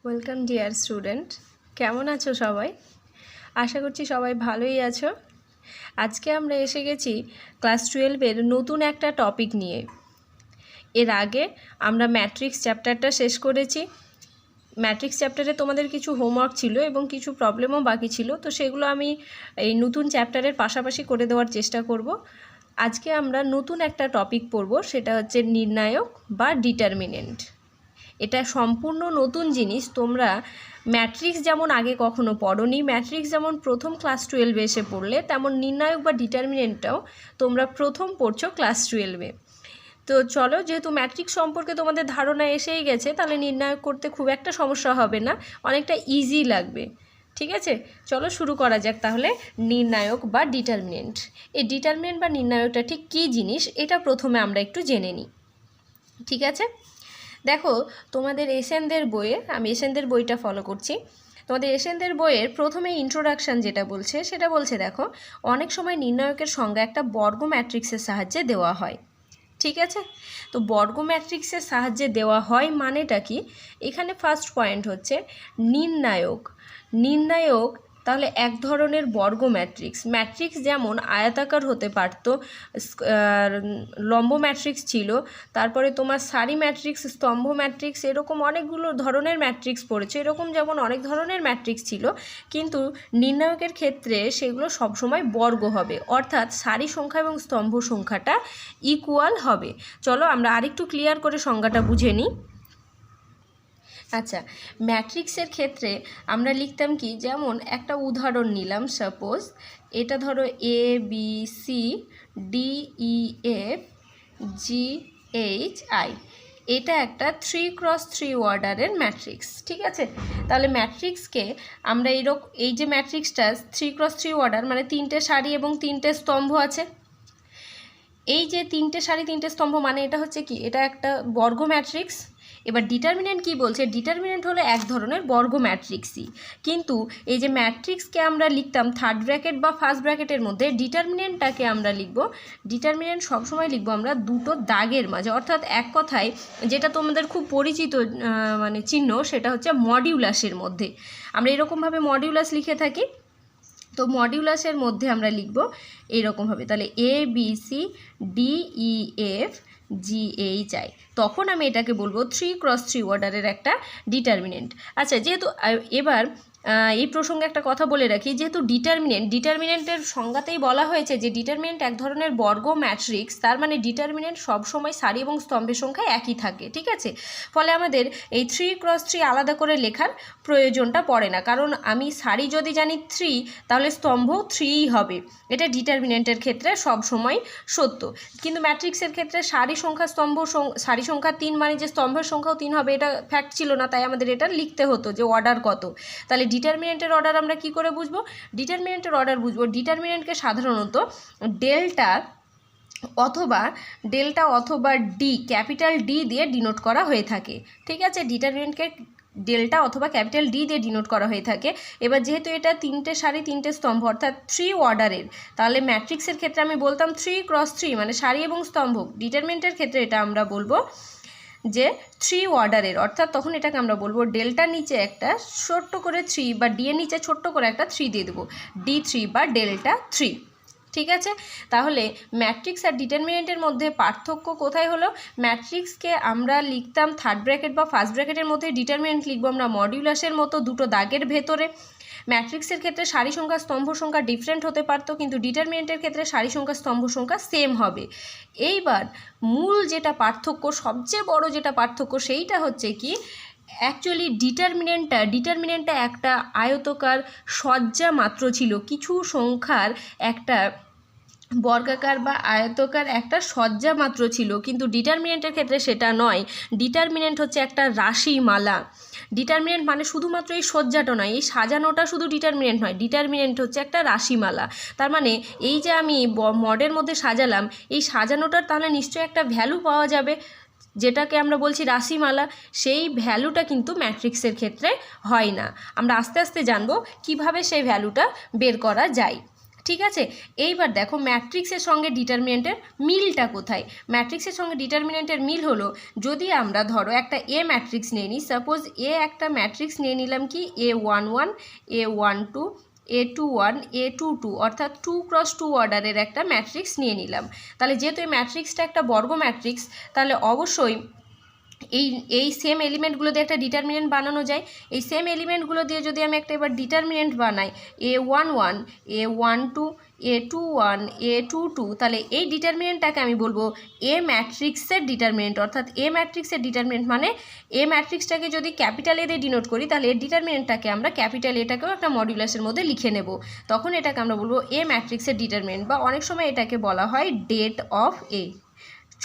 Welcome dear student, কেমন আছো সবাই? আশা করছি সবাই ভালোই আছো। আজকে আমরা এসে গেছি ক্লাস 12-এর নতুন একটা টপিক নিয়ে। এর আগে আমরা ম্যাট্রিক্স চ্যাপ্টারটা শেষ করেছি। ম্যাট্রিক্স চ্যাপ্টারে তোমাদের কিছু হোমওয়ার্ক ছিল এবং কিছু প্রবলেমও বাকি ছিল, তো সেগুলো আমি এই নতুন চ্যাপ্টারের পাশাপাশি করে দেওয়ার চেষ্টা করব। আজকে আমরা নতুন একটা টপিক পড়ব, সেটা হচ্ছে নির্ণায়ক বা ডিটারমিনেন্ট। এটা সম্পূর্ণ নতুন জিনিস। তোমরা ম্যাট্রিক্স যেমন আগে কখনো পড়োনি, ম্যাট্রিক্স যেমন প্রথম ক্লাস 12-এ এসে পড়লে, তেমন নির্ণায়ক বা ডিটারমিনেন্টটাও তোমরা প্রথম পড়ছো ক্লাস 12-এ। তো চলো, যেহেতু ম্যাট্রিক্স সম্পর্কে তোমাদের ধারণা এসেই গেছে, তাহলে নির্ণায়ক করতে খুব একটা সমস্যা হবে না, অনেকটা ইজি লাগবে। ঠিক আছে, চলো শুরু করা যাক তাহলে। নির্ণায়ক বা ডিটারমিনেন্ট, এই ডিটারমিনেন্ট বা নির্ণায়কটা ঠিক কী জিনিস এটা প্রথমে আমরা একটু জেনে নিই। ঠিক আছে, দেখো তোমাদের এসএনদের বইয়ে, আমি এসএনদের বইটা ফলো করছি। তোমাদের এসএনদের বইয়ের প্রথমে ইন্ট্রোডাকশান যেটা বলছে সেটা বলছে, দেখো অনেক সময় নির্ণায়কের সংজ্ঞা একটা বর্গ ম্যাট্রিক্সের সাহায্যে দেওয়া হয়। ঠিক আছে, তো বর্গ ম্যাট্রিক্সের সাহায্যে দেওয়া হয় মানেটা কি? এখানে ফার্স্ট পয়েন্ট হচ্ছে নির্ণায়ক। নির্ণায়ক তাহলে এক ধরনের বর্গ ম্যাট্রিক্স। ম্যাট্রিক্স যেমন আয়তাকার হতে পারত, লম্ব ম্যাট্রিক্স ছিল, তারপরে তোমার সারি ম্যাট্রিক্স, স্তম্ভ ম্যাট্রিক্স, এরকম অনেকগুলো ধরনের ম্যাট্রিক্স পড়েছে। এরকম যেমন অনেক ধরনের ম্যাট্রিক্স ছিল, কিন্তু নির্ণায়কের ক্ষেত্রে সেগুলো সবসময় বর্গ হবে, অর্থাৎ সারি সংখ্যা এবং স্তম্ভ সংখ্যাটা ইকুয়াল হবে। চলো আমরা আরেকটু ক্লিয়ার করে সংজ্ঞাটা বুঝে নিই। আচ্ছা, ম্যাট্রিক্সের ক্ষেত্রে আমরা লিখতাম কি, যেমন একটা উদাহরণ নিলাম, সাপোজ এটা ধরো A B C D E F G H I, এটা একটা 3x3 অর্ডারের ম্যাট্রিক্স। ঠিক আছে, তাহলে ম্যাট্রিক্সকে আমরা এই যে ম্যাট্রিক্সটা 3x3 অর্ডার, মানে 3টে সারি এবং 3টে স্তম্ভ আছে। এই যে 3টে সারি 3টে স্তম্ভ, মানে এটা হচ্ছে কি, এটা একটা বর্গ ম্যাট্রিক্স। এবার ডিটারমিনেন্ট কি বলছে? ডিটারমিনেন্ট হলো এক ধরনের বর্গ ম্যাট্রিক্সই, কিন্তু এই যে ম্যাট্রিক্সকে আমরা লিখতাম থার্ড ব্র্যাকেট বা ফার্স্ট ব্র্যাকেটের মধ্যে, ডিটারমিনেন্টটাকে আমরা ডিটারমিনেন্ট সবসময় লিখবো আমরা দুটো দাগের মাঝে, অর্থাৎ এক কথায় যেটা তোমাদের খুব পরিচিত মানে চিহ্ন, সেটা হচ্ছে মডিউলাসের মধ্যে। আমরা এরকমভাবে মডিউলাস লিখে থাকি, তো মডিউলাসের মধ্যে আমরা লিখব এইরকমভাবে, তাহলে A B C D E F G H I, তখন আমি এটাকে বলবো 3x3 অর্ডারের একটা ডিটারমিনেন্ট। আচ্ছা, যেহেতু এবার এই প্রসঙ্গে একটা কথা বলে রাখি, যেহেতু ডিটারমিনেন্টের সংজ্ঞাতেই বলা হয়েছে যে ডিটারমিনেন্ট এক ধরনের বর্গ ম্যাট্রিক্স, তার মানে ডিটারমিনেন্ট সবসময় সারি এবং স্তম্ভের সংখ্যা একই থাকে। ঠিক আছে, ফলে আমাদের এই 3x3 আলাদা করে লেখার প্রয়োজনটা পড়ে না, কারণ আমি সারি যদি জানি 3, তাহলে স্তম্ভ 3ই হবে। এটা ডিটারমিনেন্টের ক্ষেত্রে সবসময় সত্য, কিন্তু ম্যাট্রিক্সের ক্ষেত্রে সারি সংখ্যা সারি সংখ্যা 3 মানে যে স্তম্ভের সংখ্যাও 3 হবে, এটা ফ্যাক্ট ছিল না, তাই আমাদের এটা লিখতে হতো যে অর্ডার কত। তাহলে ডিটারমিনেন্টের অর্ডার আমরা কি করে বুঝবো? ডিটারমিনেন্টের অর্ডার বুঝবো, ডিটারমিনেন্টকে সাধারণত ডেল্টা অথবা ডি, ক্যাপিটাল ডি দিয়ে ডিনোট করা হয়ে থাকে। ঠিক আছে, ডিটারমিনেন্টকে ডেল্টা অথবা ক্যাপিটাল ডি দিয়ে ডিনোট করা হয়ে থাকে। এবার যেহেতু এটা 3টে সারি 3টে স্তম্ভ, অর্থাৎ 3 অর্ডারের, তাহলে ম্যাট্রিক্সের ক্ষেত্রে আমি বলতাম 3x3 মানে সারি এবং স্তম্ভ। ডিটারমিনেন্টের ক্ষেত্রে এটা আমরা বলবো যে 3 অর্ডারের, অর্থাৎ তখন এটাকে আমরা বলবো ডেল্টার নিচে একটা ছোট্ট করে 3, বা ডি এর নিচে ছোট্ট করে একটা 3 দিয়ে দেবো, D3 বা ডেল্টা 3। ঠিক আছে, তাহলে ম্যাট্রিক্স আর ডিটারমিনেন্টের মধ্যে পার্থক্য কোথায় হলো? ম্যাট্রিক্সকে আমরা লিখতাম থার্ড ব্র্যাকেট বা ফার্স্ট ব্র্যাকেটের মধ্যে, ডিটারমিনেন্ট লিখবো আমরা মডিউলাসের মতো দুটো দাগের ভেতরে। ম্যাট্রিক্সের ক্ষেত্রে সারি সংখ্যা স্তম্ভ সংখ্যা ডিফারেন্ট হতে পারতো, কিন্তু ডিটারমিনেন্টের ক্ষেত্রে সারি সংখ্যা স্তম্ভ সংখ্যা সেম হবে। এইবার মূল যেটা পার্থক্য, সবচেয়ে বড় যেটা পার্থক্য, সেইটা হচ্ছে কি, অ্যাকচুয়ালি ডিটারমিনেন্টটা একটা আয়তকার সজ্জা মাত্র ছিল, কিছু সংখ্যার একটা বর্গাকার বা আয়তকার একটা সজ্জা মাত্র ছিল, কিন্তু ডিটারমিনেন্টের ক্ষেত্রে সেটা নয়। ডিটারমিনেন্ট হচ্ছে একটা রাশিমালা। ডিটারমিনেন্ট মানে শুধুমাত্র এই সজ্জাটা নয়, এই সাজানোটা শুধু ডিটারমিনেন্ট নয়, ডিটারমিনেন্ট হচ্ছে একটা রাশিমালা। তার মানে এই যে আমি মডের মধ্যে সাজালাম, এই সাজানোটার তাহলে নিশ্চয়ই একটা ভ্যালু পাওয়া যাবে, যেটাকে আমরা বলছি রাশিমালা। সেই ভ্যালুটা কিন্তু ম্যাট্রিক্সের ক্ষেত্রে হয় না। আমরা আস্তে আস্তে জানবো কিভাবে সেই ভ্যালুটা বের করা যায়। ঠিক আছে, এইবার দেখো ম্যাট্রিক্সের সঙ্গে ডিটারমিনেন্টের মিলটা কোথায়। ম্যাট্রিক্সের সঙ্গে ডিটারমিনেন্টের মিল হলো, যদি আমরা ধরো একটা এ ম্যাট্রিক্স নিয়ে নিই, সাপোজ একটা ম্যাট্রিক্স নিয়ে নিলাম কি A11 A12 A21 A22, অর্থাৎ 2x2 অর্ডারের একটা ম্যাট্রিক্স নিয়ে নিলাম। তাহলে যেহেতু এই ম্যাট্রিক্সটা একটা বর্গ ম্যাট্রিক্স, তাহলে অবশ্যই এই সেম এলিমেন্টগুলো দিয়ে একটা ডিটারমিনেন্ট বানানো যায়। এই সেম এলিমেন্টগুলো দিয়ে যদি আমি একটা এবার ডিটারমিনেন্ট বানাই A11 A12 A21 A22, তাহলে এই ডিটারমিনেন্টটাকে আমি বলবো এ ম্যাট্রিক্সের ডিটারমিনেন্ট। অর্থাৎ এ ম্যাট্রিক্সের ডিটারমিনেন্ট মানে এ ম্যাট্রিক্সটাকে যদি ক্যাপিটাল এ দিয়ে ডিনোট করি, তাহলে এর ডিটারমিনেন্টটাকে আমরা ক্যাপিটাল এটাকেও একটা মডুলাসের মধ্যে লিখে নেব। তখন এটাকে আমরা বলবো এ ম্যাট্রিক্সের ডিটারমিনেন্ট, বা অনেক সময় এটাকে বলা হয় ডেট অফ এ,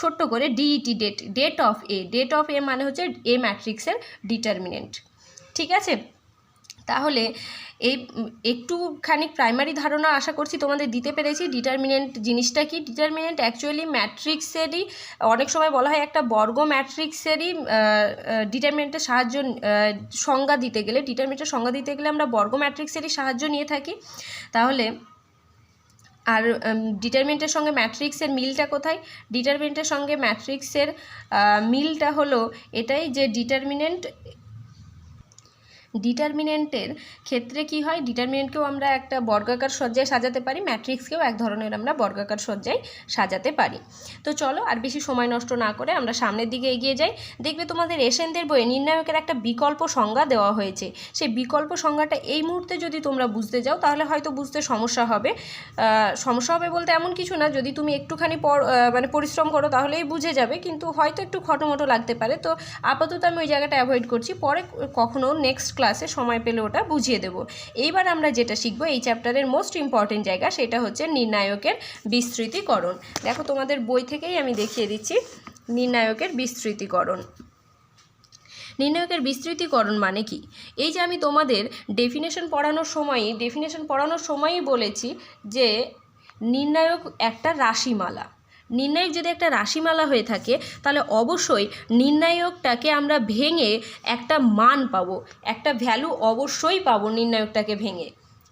ছোট্ট করে DET, det of A. Det of A মানে হচ্ছে এ ম্যাট্রিক্সের ডিটারমিনেন্ট। ঠিক আছে, তাহলে এই একটুখানি প্রাইমারি ধারণা আশা করছি তোমাদের দিতে পেরেছি। ডিটারমিনেন্ট জিনিসটা কি, ডিটারমিনেন্ট অ্যাকচুয়ালি ম্যাট্রিক্সেরই, অনেক সময় বলা হয় একটা বর্গ ম্যাট্রিক্সেরই ডিটারমিনেন্টের সাহায্য সংজ্ঞা দিতে গেলে, ডিটারমিনেন্টের সংজ্ঞা দিতে গেলে আমরা বর্গ ম্যাট্রিক্সেরই সাহায্য নিয়ে থাকি। তাহলে আর ডিটারমিনেন্টের সঙ্গে ম্যাট্রিক্সের মিলটা কোথায়? ডিটারমিনেন্টের সঙ্গে ম্যাট্রিক্সের মিলটা হলো এটাই যে ডিটারমিনেন্টের ক্ষেত্রে কি হয়, ডিটারমিনেন্টকেও আমরা একটা বর্গাকার সজ্জায় সাজাতে পারি, ম্যাট্রিক্সকেও এক ধরনের আমরা বর্গাকার সজ্জায় সাজাতে পারি। তো চলো আর বেশি সময় নষ্ট না করে আমরা সামনের দিকে এগিয়ে যাই। দেখবে তোমাদের এসএনদের বইয়ে নির্ণায়কের একটা বিকল্প সংজ্ঞা দেওয়া হয়েছে। সেই বিকল্প সংজ্ঞাটা এই মুহূর্তে যদি তোমরা বুঝতে যাও তাহলে হয়তো বুঝতে সমস্যা হবে। সমস্যা হবে বলতে এমন কিছু না, যদি তুমি একটুখানি মানে পরিশ্রম করো তাহলেই বুঝে যাবে, কিন্তু হয়তো একটু খটোমটো লাগতে পারে। তো আপাতত আমি ওই জায়গাটা অ্যাভয়েড করছি, পরে কখনো নেক্সট ক্লাসে সময় পেলে ওটা বুঝিয়ে দেব। এইবার আমরা যেটা শিখবো এই চ্যাপ্টারের মোস্ট ইম্পর্টেন্ট জায়গা, সেটা হচ্ছে নির্ণায়কের বিস্তৃতিকরণ। দেখো তোমাদের বই থেকেই আমি দেখিয়ে দিচ্ছি নির্ণায়কের বিস্তৃতিকরণ। নির্ণায়কের বিস্তৃতিকরণ মানে কি, এই যে আমি তোমাদের ডেফিনেশন পড়ানোর সময়ই বলেছি যে নির্ণায়ক একটা রাশিমালা। নির্ণায়ক যদি একটা রাশিমালা হয়ে থাকে তাহলে অবশ্যই নির্ণায়কটাকে আমরা ভেঙে একটা মান পাবো, একটা ভ্যালু অবশ্যই পাবো নির্ণায়কটাকে ভেঙে।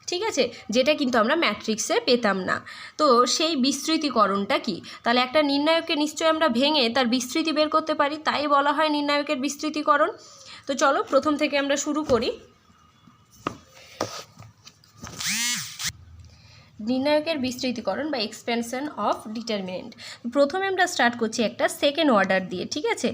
ঠিক আছে, যেটা কিন্তু আমরা ম্যাট্রিক্সে পেতাম না। তো সেই বিস্তৃতিকরণটা কি, তাহলে একটা নির্ণায়ককে নিশ্চয়ই আমরা ভেঙে তার বিস্তৃতি বের করতে পারি, তাই বলা হয় নির্ণায়কের বিস্তৃতিকরণ। তো চলো প্রথম থেকে আমরা শুরু করি। নির্ণায়কের বিস্তৃতিকরণ বা এক্সপেনশন অফ ডিটারমিনেন্ট। প্রথমে আমরা স্টার্ট করছি একটা সেকেন্ড অর্ডার দিয়ে। ঠিক আছে,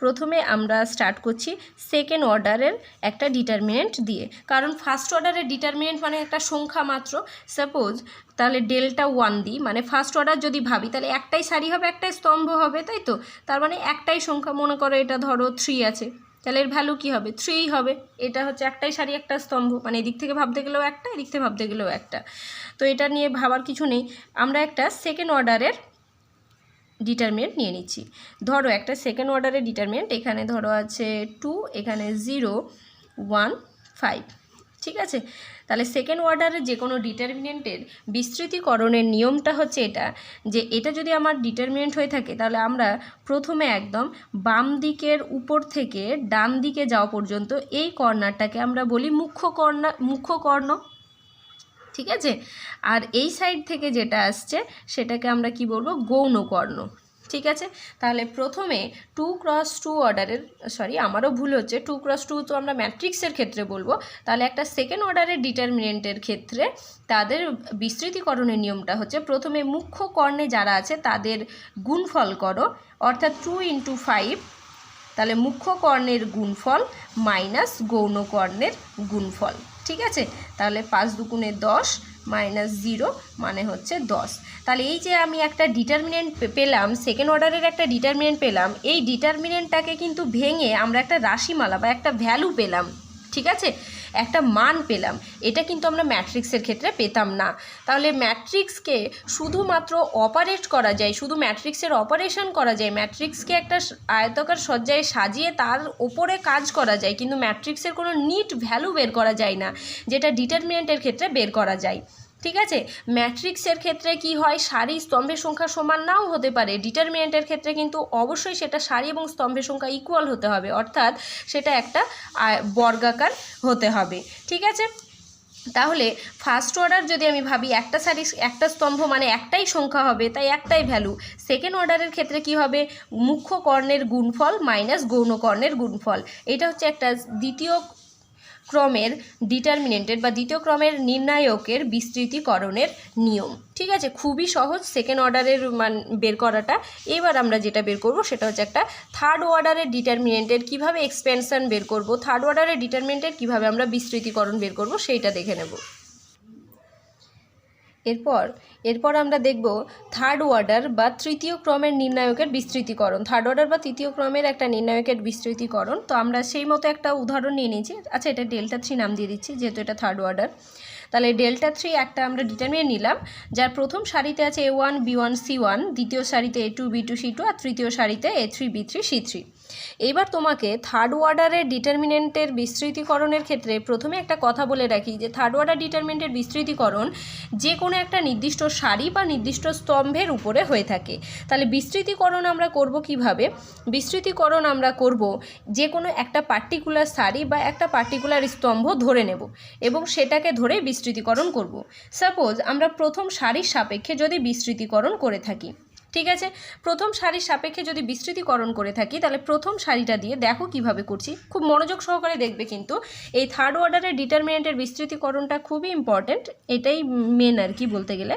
প্রথমে আমরা স্টার্ট করছি সেকেন্ড অর্ডারের একটা ডিটারমিনেন্ট দিয়ে, কারণ ফার্স্ট অর্ডারের ডিটারমিনেন্ট মানে একটা সংখ্যা মাত্র। সাপোজ তাহলে ডেল্টা 1 দিই, মানে ফার্স্ট অর্ডার যদি ভাবি তাহলে একটাই সারি হবে, একটাই স্তম্ভ হবে, তাই তো। তার মানে একটাই সংখ্যা, মনে করো এটা ধরো 3 আছে, তাহলে এর ভ্যালু কী হবে, 3 হবে। এটা হচ্ছে একটাই সারি একটা স্তম্ভ, মানে এদিক থেকে ভাবতে গেলেও একটা, এদিক থেকে ভাবতে গেলেও একটা। তো এটা নিয়ে ভাবার কিছু নেই, আমরা একটা সেকেন্ড অর্ডারের ডিটারমিনেন্ট নিয়ে নিচ্ছি। ধরো একটা সেকেন্ড অর্ডারের ডিটারমিনেন্ট, এখানে ধরো আছে 2, এখানে 0 1 5। ঠিক আছে, তাহলে সেকেন্ড অর্ডারের যে কোনো ডিটারমিনেন্টের বিস্তৃতিকরণের নিয়মটা হচ্ছে এটা, যে এটা যদি আমার ডিটারমিনেন্ট হয়ে থাকে তাহলে আমরা প্রথমে একদম বাম দিকের উপর থেকে ডান দিকে যাওয়া পর্যন্ত এই কর্নারটাকে আমরা বলি মুখ্য কর্ণ। ঠিক আছে, আর এই সাইড থেকে যেটা আসছে সেটাকে আমরা কি বলবো, গৌণ কর্ণ। ঠিক আছে, তাহলে প্রথমে 2x2 অর্ডারের, আমারও ভুল হচ্ছে, 2x2 তো আমরা ম্যাট্রিক্সের ক্ষেত্রে বলবো, তাহলে একটা সেকেন্ড অর্ডারের ডিটারমিনেন্টের ক্ষেত্রে তাদের বিস্তৃতিকরণের নিয়মটা হচ্ছে প্রথমে মুখ্য কর্ণে যারা আছে তাদের গুণফল করো, অর্থাৎ 2 × 5, তাহলে মুখ্য কর্ণের গুণফল মাইনাস গৌণ কর্ণের গুণফল। ঠিক আছে, তাহলে 5 × 2 = 10 মাইনাস 0 মানে হচ্ছে 10। তাহলে এই যে আমি একটা ডিটারমিনেন্ট পেলাম, সেকেন্ড অর্ডারের একটা ডিটারমিনেন্ট পেলাম, এই ডিটারমিনেন্টটাকে কিন্তু ভেঙে আমরা একটা রাশিমালা বা একটা ভ্যালু পেলাম। ঠিক আছে, একটা মান পেলাম, এটা কিন্তু আমরা ম্যাট্রিক্সের ক্ষেত্রে পেতাম না। তাহলে ম্যাট্রিক্সকে শুধুমাত্র অপারেট করা যায়, শুধু ম্যাট্রিক্সের অপারেশন করা যায়, ম্যাট্রিক্সকে একটা আয়তাকার সজ্জায় সাজিয়ে তার ওপরে কাজ করা যায়, কিন্তু ম্যাট্রিক্সের কোনো নিট ভ্যালু বের করা যায় না, যেটা ডিটারমিনেন্টের ক্ষেত্রে বের করা যায়। ঠিক আছে, ম্যাট্রিক্সের ক্ষেত্রে কি হয়, সারি স্তম্ভের সংখ্যা সমান নাও হতে পারে, ডিটারমিনেন্টের ক্ষেত্রে কিন্তু অবশ্যই সেটা সারি এবং স্তম্ভের সংখ্যা ইকুয়াল হতে হবে, অর্থাৎ সেটা একটা বর্গাকার হতে হবে। ঠিক আছে, তাহলে ফার্স্ট অর্ডার যদি আমি ভাবি একটা সারি একটা স্তম্ভ মানে একটাই সংখ্যা হবে, তাই একটাই ভ্যালু। সেকেন্ড অর্ডারের ক্ষেত্রে কি হবে, মুখ্য কর্ণের গুণফল মাইনাস গৌণ কর্ণের গুণফল। এটা হচ্ছে একটা দ্বিতীয় ক্রমের ডিটারমিনেন্টের বা দ্বিতীয় ক্রমের নির্ণায়কের বিস্তৃতিকরণের নিয়ম। ঠিক আছে, খুবই সহজ সেকেন্ড অর্ডারের মান বের করাটা। এবার আমরা যেটা বের করব সেটা হচ্ছে একটা থার্ড অর্ডারের ডিটারমিনেন্টের কিভাবে এক্সপেনশন বের করব, থার্ড অর্ডারের ডিটারমিনেন্টের কিভাবে আমরা বিস্তৃতিকরণ বের করব সেইটা দেখে নেব। এরপর আমরা দেখব থার্ড অর্ডার বা তৃতীয় ক্রমের নির্ণায়কের বিস্তৃতিকরণ। থার্ড অর্ডার বা তৃতীয় ক্রমের একটা নির্ণায়কের বিস্তৃতিকরণ। তো আমরা সেই মতো একটা উদাহরণ নিয়ে নিয়েছি। আচ্ছা, এটা ডেল্টা 3 নাম দিয়ে দিচ্ছি যেহেতু এটা থার্ড অর্ডার। তাহলে ডেল্টা 3 একটা আমরা ডিটারমিনেন্ট নিলাম, যার প্রথম সারিতে আছে A1 B1 C1, দ্বিতীয় সারিতে A2 B2 C2, আর তৃতীয় সারিতে A3 B3 C3। এইবার তোমাকে থার্ড অর্ডারের ডিটারমিনেন্টের বিস্তৃতিকরণের ক্ষেত্রে প্রথমে একটা কথা বলে রাখি যে থার্ড অর্ডার ডিটারমিনেন্টের বিস্তৃতিকরণ যে কোনো একটা নির্দিষ্ট সারি বা নির্দিষ্ট স্তম্ভের উপরে হয়ে থাকে। তাহলে বিস্তৃতিকরণ আমরা করব কিভাবে, বিস্তৃতিকরণ আমরা করব যে কোনো একটা পার্টিকুলার সারি বা একটা পার্টিকুলার স্তম্ভ ধরে নেব এবং সেটাকে ধরে বিস্তৃতিকরণ করব। সাপোজ আমরা প্রথম সারির সাপেক্ষে যদি বিস্তৃতিকরণ করে থাকি, ঠিক আছে, প্রথম সারির সাপেক্ষে যদি বিস্তৃতিকরণ করে থাকি তাহলে প্রথম সারিটা দিয়ে দেখো কিভাবে করছি, খুব মনোযোগ সহকারে দেখবে। কিন্তু এই থার্ড অর্ডারের ডিটারমিনেন্টের বিস্তৃতিকরণটা খুবই ইম্পর্ট্যান্ট, এটাই মেন আর কি বলতে গেলে।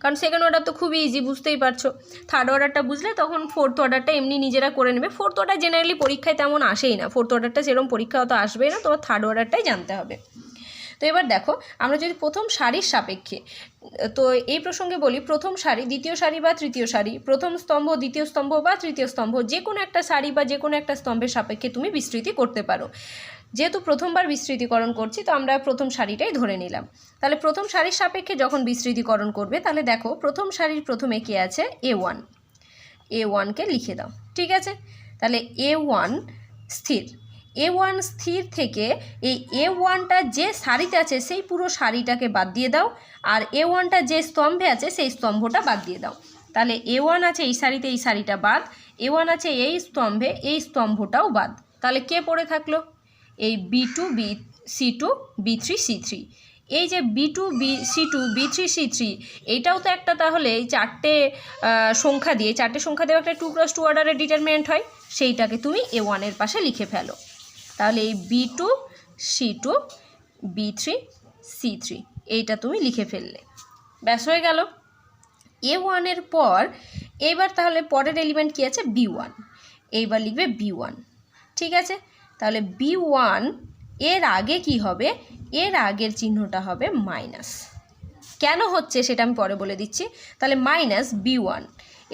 কারণ সেকেন্ড অর্ডার তো খুবই ইজি, বুঝতেই পারছো। থার্ড অর্ডারটা বুঝলে তখন ফোর্থ অর্ডারটা এমনি নিজেরা করে নেবে। ফোর্থ অর্ডার জেনারেলি পরীক্ষায় তেমন আসেই না, ফোর্থ অর্ডারটা সেরকম পরীক্ষা হয়তো আসবেই না, তোমার থার্ড অর্ডারটাই জানতে হবে। তো এবার দেখো আমরা যদি প্রথম সারির সাপেক্ষে, তো এই প্রসঙ্গে বলি প্রথম সারি দ্বিতীয় সারি বা তৃতীয় সারি, প্রথম স্তম্ভ দ্বিতীয় স্তম্ভ বা তৃতীয় স্তম্ভ, যে কোনো একটা সারি বা যে কোনো একটা স্তম্ভের সাপেক্ষে তুমি বিস্তৃতি করতে পারো। যেহেতু প্রথমবার বিস্তৃতিকরণ করছি তো আমরা প্রথম সারিটাই ধরে নিলাম। তাহলে প্রথম সারির সাপেক্ষে যখন বিস্তৃতিকরণ করবে তাহলে দেখো প্রথম সারির প্রথমে কে আছে A1, A1কে লিখে দাও। ঠিক আছে, তাহলে A1 স্থির, A1 স্থির থেকে এই A1টা যে সারিতে আছে সেই পুরো সারিটাকে বাদ দিয়ে দাও, আর A1টা যে স্তম্ভে আছে সেই স্তম্ভটা বাদ দিয়ে দাও। তাহলে A1 আছে এই সারিতে, এই সারিটা বাদ, A1 আছে এই স্তম্ভে, এই স্তম্ভটাও বাদ। তাহলে কে পড়ে থাকলো, এই B2 C2 B3 C3। এই যে B2 C2 B3 C3 এইটাও তো একটা, তাহলে এই চারটে সংখ্যা দিয়ে দেওয়া একটা 2x2 অর্ডারের ডিটারমিনেন্ট হয়, সেইটাকে তুমি A1 এর পাশে লিখে ফেলো। তাহলে এই B2 C2 B3 C3 এইটা তুমি লিখে ফেললে, ব্যাস হয়ে গেল। A1 এর পর এবার তাহলে পরের এলিমেন্ট কি আছে B1, এইবার লিখবে B1। ঠিক আছে, তাহলে B1 এর আগে কি হবে, এর আগের চিহ্নটা হবে মাইনাস। কেন হচ্ছে সেটা আমি পরে বলে দিচ্ছি। তাহলে মাইনাস B1,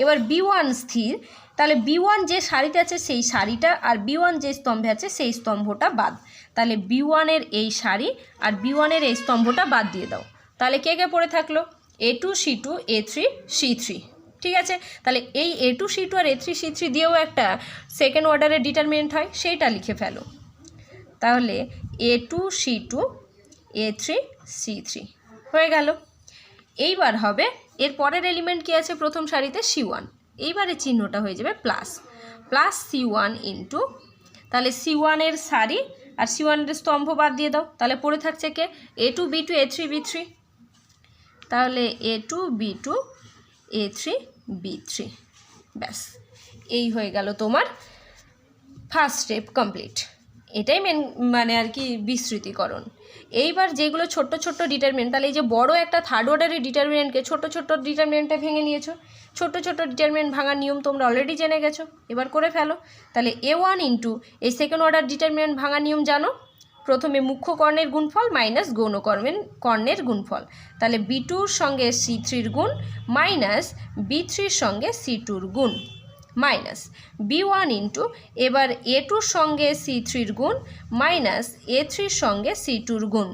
এবার B1 স্থির, তাহলে B1 যে সারিতে আছে সেই সারিটা আর B1 যে স্তম্ভে আছে সেই স্তম্ভটা বাদ। তাহলে B1 এর এই সারি আর B1 এর এই স্তম্ভটা বাদ দিয়ে দাও। তাহলে কে কে পড়ে থাকলো, A2 C2 A3 C3। ঠিক আছে, তাহলে এই A2 C2 আর A3 C3 দিয়েও একটা সেকেন্ড অর্ডারের ডিটারমিনেন্ট হয়, সেইটা লিখে ফেলো। তাহলে A2 C2 A3 C3 হয়ে গেল। এইবার হবে এর পরের এলিমেন্ট কি আছে প্রথম সারিতে C1, এইবারে চিহ্নটা হয়ে যাবে প্লাস, প্লাস C1 ইন্টু, তাহলে C1 এর সারি আর C1 এর স্তম্ভ বাদ দিয়ে দাও। তাহলে পড়ে থাকছে কে, A2 B2 A3 B3। তাহলে A2 B2 A3 B3, ব্যাস এই হয়ে গেল তোমার ফার্স্ট স্টেপ কমপ্লিট। এটাই মেন মানে আর কি বিস্তৃতিকরণ। এইবার যেগুলো ছোট্ট ছোট্ট ডিটারমিনেন্ট, তাহলে এই যে বড় একটা থার্ড অর্ডারের ডিটারমিনেন্টকে ছোট্ট ছোট্ট ডিটারমিনেন্টে ভেঙে নিয়েছো, ছোট্ট ছোট্ট ডিটারমিনেন্ট ভাঙার নিয়ম তোমরা অলরেডি জেনে গেছো, এবার করে ফেলো। তাহলে A1 ইন্টু এই সেকেন্ড অর্ডার ডিটারমিনেন্ট ভাঙার নিয়ম জানো, প্রথমে মুখ্য কর্ণের গুণফল মাইনাস গৌণ কর্ণের গুণফল। তাহলে B2-র সঙ্গে C3-র গুণ মাইনাস B3-র সঙ্গে C2-র গুণ, মাইনাস B1 ইন্টু এবার A2-র সঙ্গে C3-র গুণ মাইনাস A3-র সঙ্গে C2-র গুণ,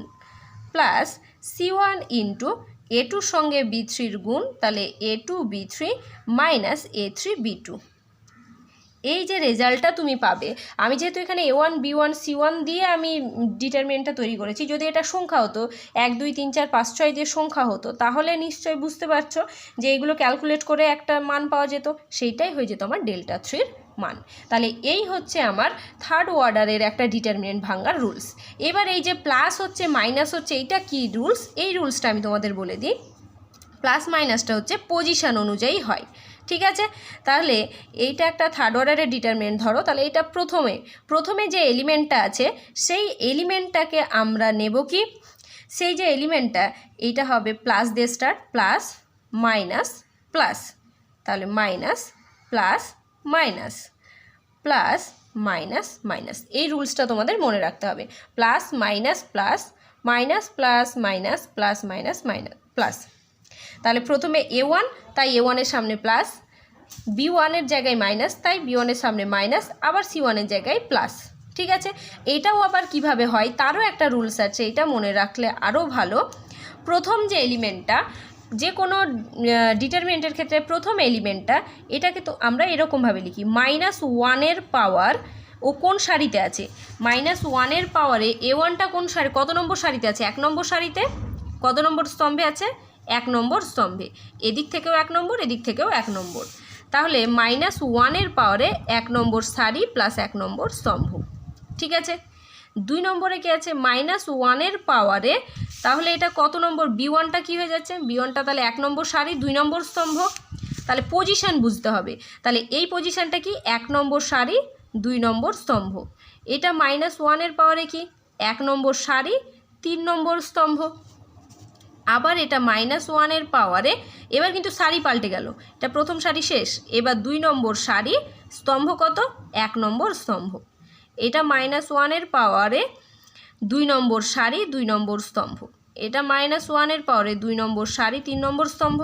প্লাস C1 ইন্টু A2-র সঙ্গে B3-র গুণ, তাহলে A2 B3 minus A3 B2। এই যে রেজাল্টটা তুমি পাবে, আমি যেহেতু এখানে A1 B1 C1 দিয়ে আমি ডিটারমিনেন্টটা তৈরি করেছি, যদি এটা সংখ্যা হতো 1 2 3 4 5 6 দিয়ে সংখ্যা হতো তাহলে নিশ্চয়ই বুঝতে পারছো যে এইগুলো ক্যালকুলেট করে একটা মান পাওয়া যেত, সেইটাই হয়ে যেত আমার ডেল্টা 3-র মান। তাহলে এই হচ্ছে আমার থার্ড অর্ডারের একটা ডিটারমিনেন্ট ভাঙার রুলস। এবার এই যে প্লাস হচ্ছে মাইনাস হচ্ছে এইটা কি রুলস, এই রুলসটা আমি তোমাদের বলে দিই। প্লাস মাইনাসটা হচ্ছে পজিশন অনুযায়ী হয়, ঠিক আছে। তাহলে এইটা একটা থার্ড অর্ডারের ডিটারমিনেন্ট ধরো, তাহলে এটা প্রথমে যে এলিমেন্টটা আছে সেই এলিমেন্টটাকে আমরা নেব কি, সেই যে এলিমেন্টটা এইটা হবে প্লাস দিয়ে স্টার্ট, প্লাস মাইনাস প্লাস, তাহলে minus plus minus plus minus minus, এই রুলসটা তোমাদের মনে রাখতে হবে। Plus minus plus minus plus minus plus minus minus plus. তাহলে প্রথমে A1 তাই A1-এর সামনে প্লাস, B1-এর জায়গায় মাইনাস তাই B1-এর সামনে মাইনাস, আবার C1-এর জায়গায় প্লাস, ঠিক আছে। এটাও আবার কিভাবে হয় তারও একটা রুলস আছে, এটা মনে রাখলে আরও ভালো। প্রথম যে এলিমেন্টটা, যে কোনো ডিটারমিনেন্টের ক্ষেত্রে প্রথম এলিমেন্টটা, এটাকে তো আমরা এরকমভাবে লিখি -1-এর পাওয়ার, ও কোন সারিতে আছে, -1-এর পাওয়ারে A1টা কোন সারি, কত নম্বর সারিতে আছে, 1 নম্বর সারিতে, কত নম্বর স্তম্ভে আছে, 1 নম্বর স্তম্ভে, এদিক থেকেও 1 নম্বর এদিক থেকেও 1 নম্বর, তাহলে -1-এর পাওয়ারে 1 নম্বর সারি প্লাস 1 নম্বর স্তম্ভ, ঠিক আছে। 2 নম্বরে কি আছে, -1-এর পাওয়ারে, তাহলে এটা কত নম্বর, B1টা কী হয়ে যাচ্ছে, B1টা তাহলে 1 নম্বর সারি 2 নম্বর স্তম্ভ, তাহলে পজিশান বুঝতে হবে, তাহলে এই পজিশানটা কি 1 নম্বর সারি 2 নম্বর স্তম্ভ, এটা -1-এর পাওয়ারে কি 1 নম্বর সারি 3 নম্বর স্তম্ভ, আবার এটা -1-এর পাওয়ারে, এবার কিন্তু সারি পাল্টে গেল, এটা প্রথম সারি শেষ, এবার 2 নম্বর সারি, স্তম্ভ কত 1 নম্বর স্তম্ভ, এটা -1-এর পাওয়ারে 2 নম্বর সারি 2 নম্বর স্তম্ভ, এটা -1-এর পাওয়ারে 2 নম্বর সারি 3 নম্বর স্তম্ভ,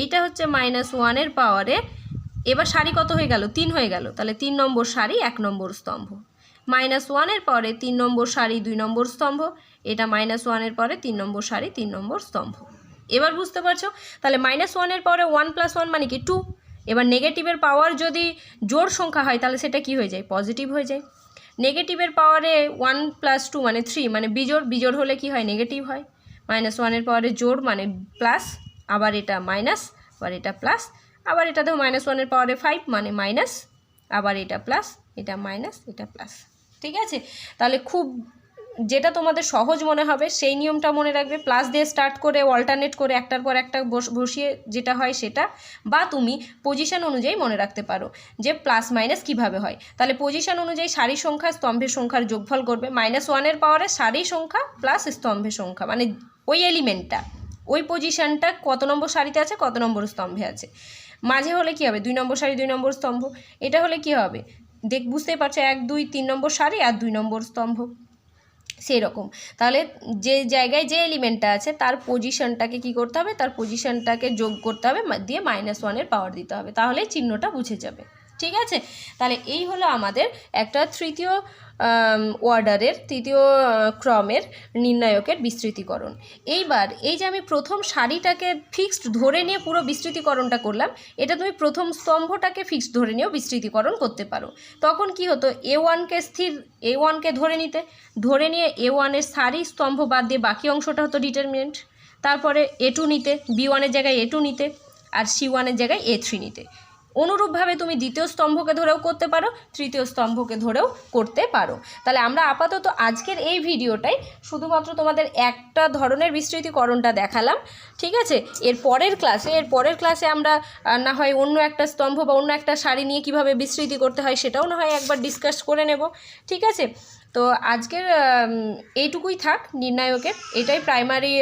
এইটা হচ্ছে -1-এর পাওয়ারে, এবার সারি কত হয়ে গেল 3 হয়ে গেল, তাহলে 3 নম্বর সারি 1 নম্বর স্তম্ভ, -1-এর পাওয়ারে 3 নম্বর সারি 2 নম্বর স্তম্ভ, এটা -1-এর পরে 3 নম্বর সারি 3 নম্বর স্তম্ভ। এবার বুঝতে পারছো, তাহলে -1-এর পরে 1 + 1 মানে কি 2, এবার নেগেটিভের পাওয়ার যদি জোড় সংখ্যা হয় তাহলে সেটা কি হয়ে যায়, পজিটিভ হয়ে যায়। নেগেটিভের পাওয়ারে 1 + 2 মানে 3, মানে বিজোড় হলে কি হয়, নেগেটিভ হয়। -1-এর পাওয়ারে জোড় মানে প্লাস, আবার এটা মাইনাস, আবার এটা প্লাস, আবার এটা দেখো -1-এর পাওয়ারে 5 মানে মাইনাস, আবার এটা প্লাস, এটা মাইনাস, এটা প্লাস, ঠিক আছে। তাহলে খুব যেটা তোমাদের সহজ মনে হবে সেই নিয়মটা মনে রাখবে, প্লাস দিয়ে স্টার্ট করে অল্টারনেট করে একটার পর একটা বসিয়ে যেটা হয় সেটা, বা তুমি পজিশন অনুযায়ী মনে রাখতে পারো যে প্লাস মাইনাস কিভাবে হয়। তাহলে পজিশন অনুযায়ী সারি সংখ্যা স্তম্ভের সংখ্যার যোগফল করবে, -1-এর পাওয়ারে সারি সংখ্যা প্লাস স্তম্ভের সংখ্যা, মানে ওই এলিমেন্টটা ওই পজিশনটা কত নম্বর সারিতে আছে কত নম্বর স্তম্ভে আছে, মাঝে হলে কি হবে 2 নম্বর সারি 2 নম্বর স্তম্ভ, এটা হলে কি হবে বুঝতেই পারছো 1 2 3 নম্বর সারি আর 2 নম্বর স্তম্ভ, সেই রকম। তাহলে যে জায়গায় যে এলিমেন্টটা আছে তার পজিশনটাকে কি করতে হবে, তার পজিশনটাকে যোগ করতে হবে, দিয়ে -1-এর পাওয়ার দিতে হবে, তাহলে চিহ্নটা বুঝে যাবে, ঠিক আছে। তাহলে এই হলো আমাদের একটা তৃতীয় অর্ডারের, তৃতীয় ক্রমের নির্ণায়কের বিস্তৃতিকরণ। এইবার এই যে আমি প্রথম সারিটাকে ফিক্সড ধরে নিয়ে পুরো বিস্তৃতিকরণটা করলাম, এটা তুমি প্রথম স্তম্ভটাকে ফিক্সড ধরে নিয়েও বিস্তৃতিকরণ করতে পারো। তখন কি হতো, A1কে ধরে নিয়ে A1-এর সারি স্তম্ভ বাদ দিয়ে বাকি অংশটা হতো ডিটারমিনেন্ট, তারপরে A2 নিতে, B1-এর জায়গায় A2 নিতে, আর C1-এর জায়গায় A3 নিতে। অনুরূপভাবে তুমি দ্বিতীয় স্তম্ভকে ধরেও করতে পারো, তৃতীয় স্তম্ভকে ধরেও করতে পারো। তাহলে আমরা আপাতত আজকের এই ভিডিওটাই শুধুমাত্র তোমাদের একটা ধরনের বিস্তৃতিকরণটা দেখালাম, ঠিক আছে। এর পরের ক্লাসে আমরা না হয় অন্য একটা স্তম্ভ বা অন্য একটা সারি নিয়ে কিভাবে বিস্তৃতি করতে হয় সেটাও না হয় একবার ডিসকাস করে নেব, ঠিক আছে। তো আজকের এইটুকুই থাক নির্ণায়কের, এটাই প্রাইমারি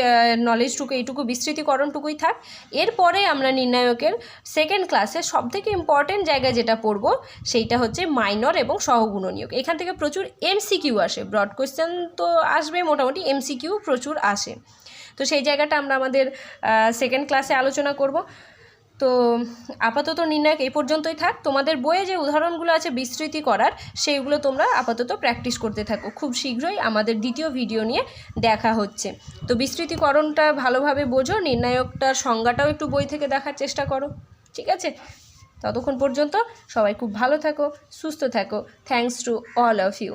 নলেজটুকু, এইটুকু বিস্তৃতিকরণটুকুই থাক। এরপরে আমরা নির্ণায়কের সেকেন্ড ক্লাসে সবথেকে ইম্পর্টেন্ট জায়গায় যেটা পড়ব সেইটা হচ্ছে মাইনর এবং সহগুণনীয়ক। এখান থেকে প্রচুর MCQ আসে, ব্রড কোয়েশ্চেন তো আসবে, মোটামুটি MCQ প্রচুর আসে, তো সেই জায়গাটা আমরা আমাদের সেকেন্ড ক্লাসে আলোচনা করব। তো আপাতত নির্ণায়ক এই পর্যন্তই থাক। তোমাদের বইয়ে যে উদাহরণগুলো আছে বিস্তৃতি করার, সেইগুলো তোমরা আপাতত প্র্যাকটিস করতে থাকো। খুব শীঘ্রই আমাদের দ্বিতীয় ভিডিও নিয়ে দেখা হচ্ছে। তো বিস্তৃতিকরণটা ভালোভাবে বোঝো, নির্ণায়কটার সংজ্ঞাটাও একটু বই থেকে দেখার চেষ্টা করো, ঠিক আছে। ততক্ষণ পর্যন্ত সবাই খুব ভালো থাকো, সুস্থ থাকো। Thanks to all of you.